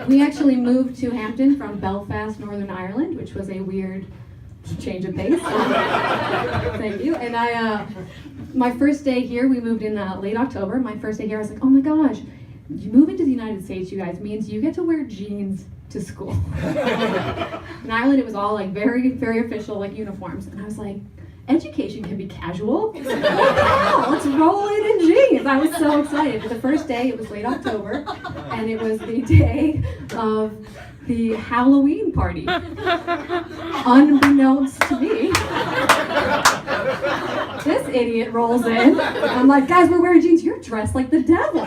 We actually moved to Hampton from Belfast, Northern Ireland, which was a weird change of pace. Thank you. And my first day here, we moved in late October. My first day here, I was like, oh my gosh, moving to the United States, you guys, means you get to wear jeans to school. In Ireland, it was all like very, very official, like uniforms. And I was like, education can be casual. Yeah, let's roll it in jeans. I was so excited. The first day, it was late October, and it was the day of the Halloween party. Unbeknownst to me, this idiot rolls in. I'm like, guys, we're wearing jeans. You're dressed like the devil.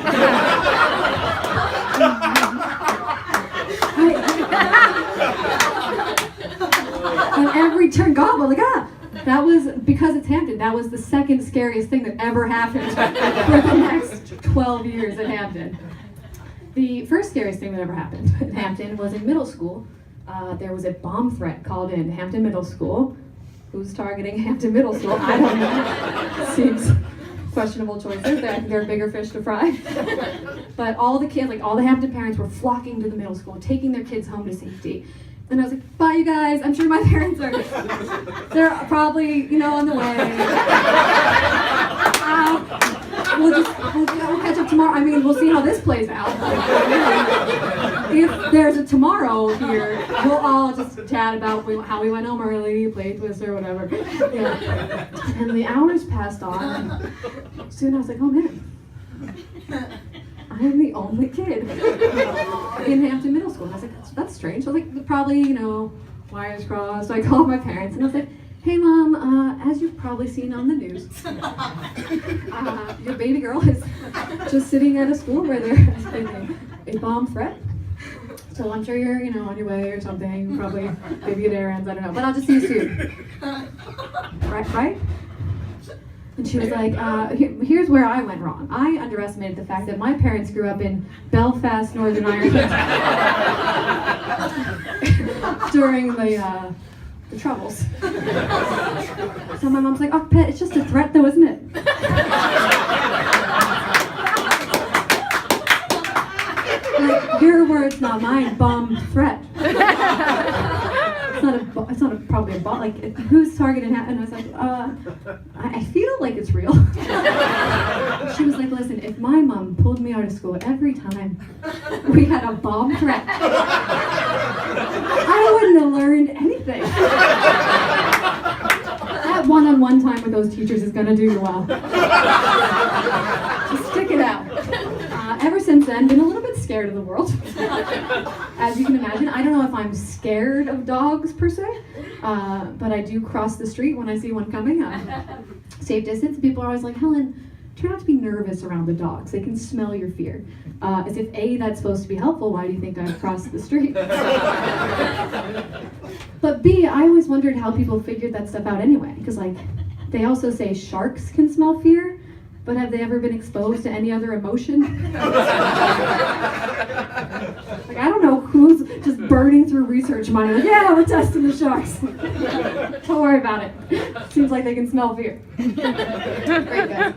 And every turn, God, I'm like, ah. That was, because it's Hampton, that was the second scariest thing that ever happened for the next 12 years at Hampton. The first scariest thing that ever happened at Hampton was in middle school. There was a bomb threat called in Hampton Middle School. Who's targeting Hampton Middle School? I don't know. Seems questionable choices. There are bigger fish to fry. But all the kids, like all the Hampton parents were flocking to the middle school, taking their kids home to safety. And I was like, bye you guys, I'm sure my parents they're probably, on the way. We'll catch up tomorrow. I mean, we'll see how this plays out. If there's a tomorrow here, we'll all just chat about how we went home early, played Twister, whatever. Yeah. And the hours passed on, and soon I was like, oh man, I am the only kid in Hampton Middle School. And I was like, that's strange. So I was like, probably, wires crossed. So I called my parents and I was like, hey mom, as you've probably seen on the news, your baby girl is just sitting at a school where there's a bomb threat. So I'm sure you're, on your way or something, probably maybe get errands, I don't know. But I'll just see you soon. Right? And she was like, here's where I went wrong. I underestimated the fact that my parents grew up in Belfast, Northern Ireland during the Troubles. So my mom's like, oh, pet, it's just a threat though, isn't it? Like, your words, not mine, bomb threat. It's not probably a bot. Like, who's targeting that? And I was like, I feel like it's real. She was like, listen, if my mom pulled me out of school every time we had a bomb threat, I wouldn't have learned anything. That one-on-one time with those teachers is gonna do you well. Just stick it out. Ever since then, been a little bit scared of the world. As you can imagine, I don't know if I'm scared of dogs per se, but I do cross the street when I see one coming. Safe distance. People are always like, Helen, try not to be nervous around the dogs. They can smell your fear. As if A, that's supposed to be helpful. Why do you think I've crossed the street? But B, I always wondered how people figured that stuff out anyway. Because they also say sharks can smell fear. But have they ever been exposed to any other emotion? I don't know who's just burning through research money. Like, yeah, we're testing the sharks. Don't worry about it. Seems like they can smell fear. Great, guys.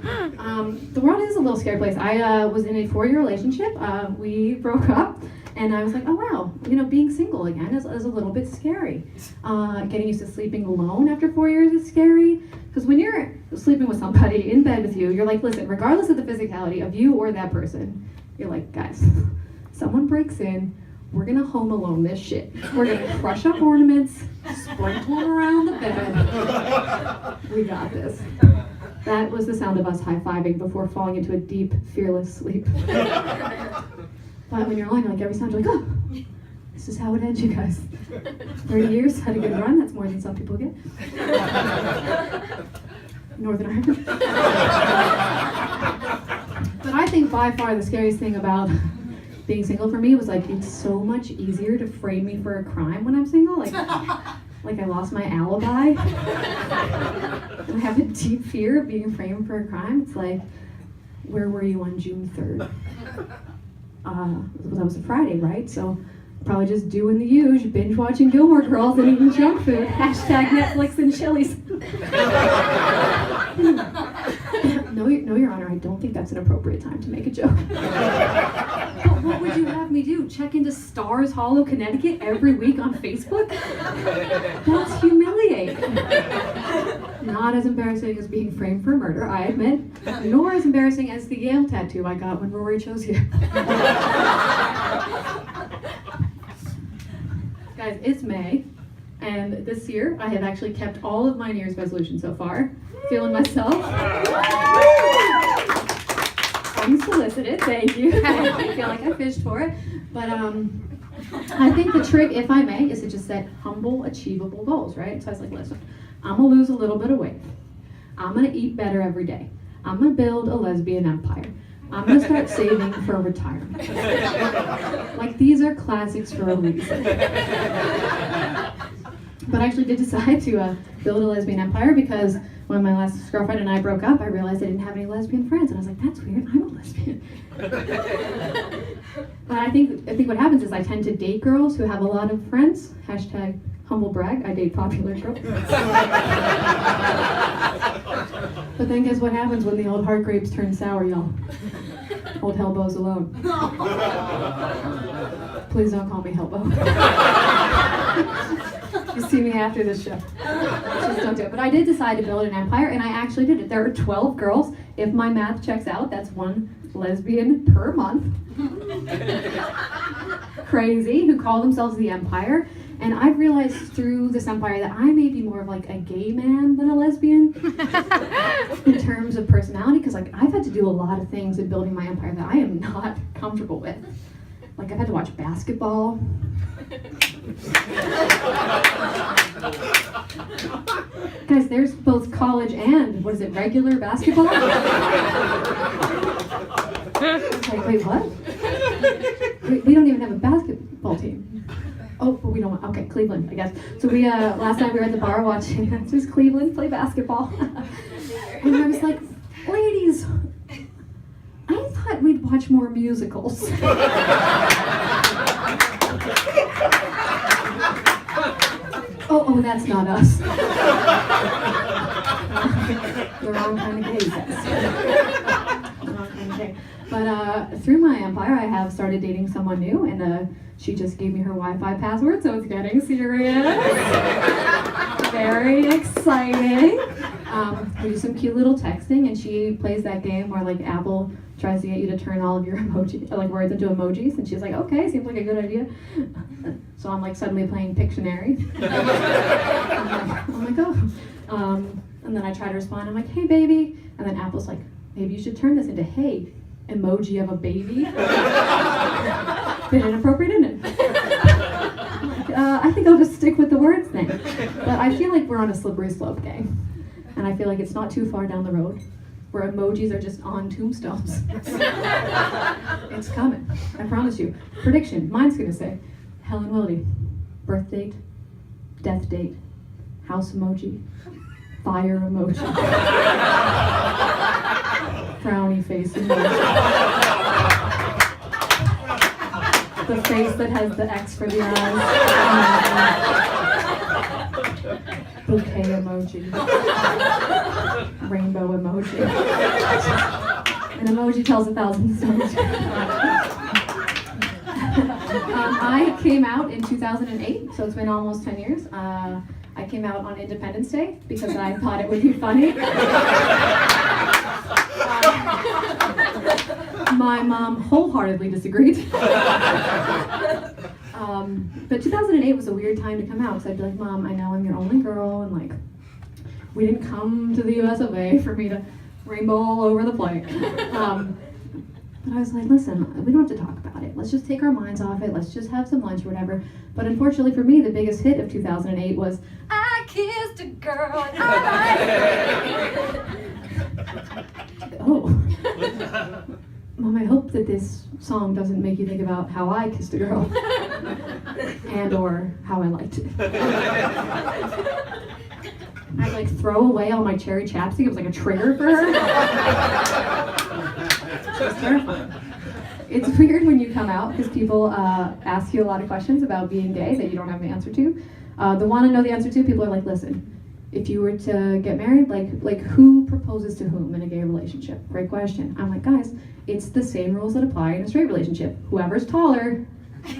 The world is a little scary place. I was in a 4-year relationship. We broke up. And I was like, oh wow, being single again is a little bit scary. Getting used to sleeping alone after 4 years is scary. Because when you're sleeping with somebody in bed with you, you're like, listen, regardless of the physicality of you or that person, you're like, guys, someone breaks in, we're gonna home alone this shit. We're gonna crush up ornaments, sprinkle them around the bed. We got this. That was the sound of us high-fiving before falling into a deep, fearless sleep. But when you're alone, you're like, every sound, you're like, oh, this is how it ends, you guys. 30 years, had a good run. That's more than some people get. Northern Ireland. But I think by far the scariest thing about being single for me was it's so much easier to frame me for a crime when I'm single. Like I lost my alibi. And I have a deep fear of being framed for a crime. It's like, where were you on June 3rd? That was a Friday, right? So probably just doing the usual, binge watching Gilmore Girls and eating junk food. Hashtag Netflix and Chili's. No, Your Honor, I don't think that's an appropriate time to make a joke. But what would you have me do? Check into Stars Hollow, Connecticut every week on Facebook? That's humiliating. Not as embarrassing as being framed for murder, I admit, nor as embarrassing as the Yale tattoo I got when Rory chose you. Guys, it's May, and this year I have actually kept all of my New Year's resolutions so far. Feeling myself. Unsolicited, thank you. I feel like I fished for it. But I think the trick, if I may, is to just set humble, achievable goals, right? So I was like, listen, I'm gonna lose a little bit of weight. I'm gonna eat better every day. I'm gonna build a lesbian empire. I'm gonna start saving for retirement. Like, these are classics for a reason. But I actually did decide to build a lesbian empire because when my last girlfriend and I broke up, I realized I didn't have any lesbian friends, and I was like, that's weird, I'm a lesbian. But I think what happens is I tend to date girls who have a lot of friends. Hashtag humble brag, I date popular girls. But then guess what happens when the old heart grapes turn sour, y'all? Old Hellbo's alone. Please don't call me Hellbo. You see me after this show. Just don't do it. But I did decide to build an empire, and I actually did it. There are 12 girls. If my math checks out, that's one lesbian per month. Crazy, who call themselves the Empire. And I've realized through this empire that I may be more of like a gay man than a lesbian in terms of personality, because like I've had to do a lot of things in building my empire that I am not comfortable with. Like I've had to watch basketball. Guys, there's both college and, what is it, regular basketball? I was like, wait, what? We don't even have a basketball team. Oh, but we don't, okay, Cleveland, I guess. So we, last night we were at the bar watching just Cleveland play basketball. And I was like, ladies, I thought we'd watch more musicals. Oh, that's not us. The wrong kind of gay, guys. The wrong kind of gay. But through my empire, I have started dating someone new, and she just gave me her Wi-Fi password, so it's getting serious. Very exciting. We do some cute little texting, and she plays that game where like Apple tries to get you to turn all of your emoji, like words into emojis, and she's like, okay, seems like a good idea. So I'm like suddenly playing Pictionary. I'm like, oh. And then I try to respond, I'm like, hey baby. And then Apple's like, maybe you should turn this into hey, emoji of a baby. Bit inappropriate, isn't it? I'm like, I think I'll just stick with the words thing. But I feel like we're on a slippery slope, gang. And I feel like it's not too far down the road where emojis are just on tombstones. It's coming, I promise you. Prediction, mine's gonna say, Helen Wildy, birth date, death date, house emoji, fire emoji, frowny face emoji, the face that has the X for the eyes, bouquet emoji, rainbow emoji. An emoji tells 1,000 stories. I came out in 2008, so it's been almost 10 years. I came out on Independence Day because I thought it would be funny. My mom wholeheartedly disagreed. But 2008 was a weird time to come out, so I'd be like, Mom, I know I'm your only girl, and like, we didn't come to the US of A for me to rainbow all over the place. But I was like, listen, we don't have to talk about it. Let's just take our minds off it. Let's just have some lunch or whatever. But unfortunately for me, the biggest hit of 2008 was, I kissed a girl and Oh. Mom, I hope that this song doesn't make you think about how I kissed a girl. And or how I liked it. I'd like throw away all my cherry chapstick. It was like a trigger for her. It was terrifying. It's weird when you come out because people ask you a lot of questions about being gay that you don't have the answer to. The one I know the answer to, people are like, listen, if you were to get married, like who proposes to whom in a gay relationship? Great question. I'm like, guys, it's the same rules that apply in a straight relationship. Whoever's taller, right?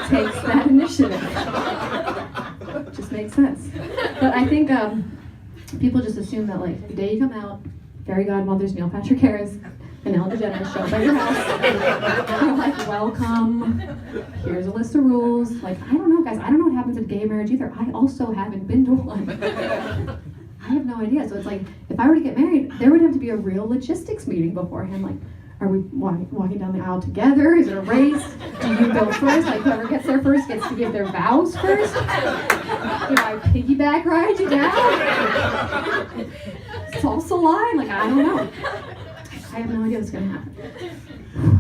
Takes that initiative. Just makes sense. But I think people just assume that like the day you come out, fairy godmothers, Neil Patrick Harris, and Ellen DeGeneres show up at your house. You're like, welcome. Here's a list of rules. Like, I don't know, guys. I don't know what happens at gay marriage either. I also haven't been to one. I have no idea. So it's like, if I were to get married, there would have to be a real logistics meeting beforehand. Like, are we walking down the aisle together? Is it a race? Do you go first? Like, whoever gets there first gets to give their vows first? Do I piggyback ride you down? Salsa line? Like, I don't know. I have no idea what's going to happen.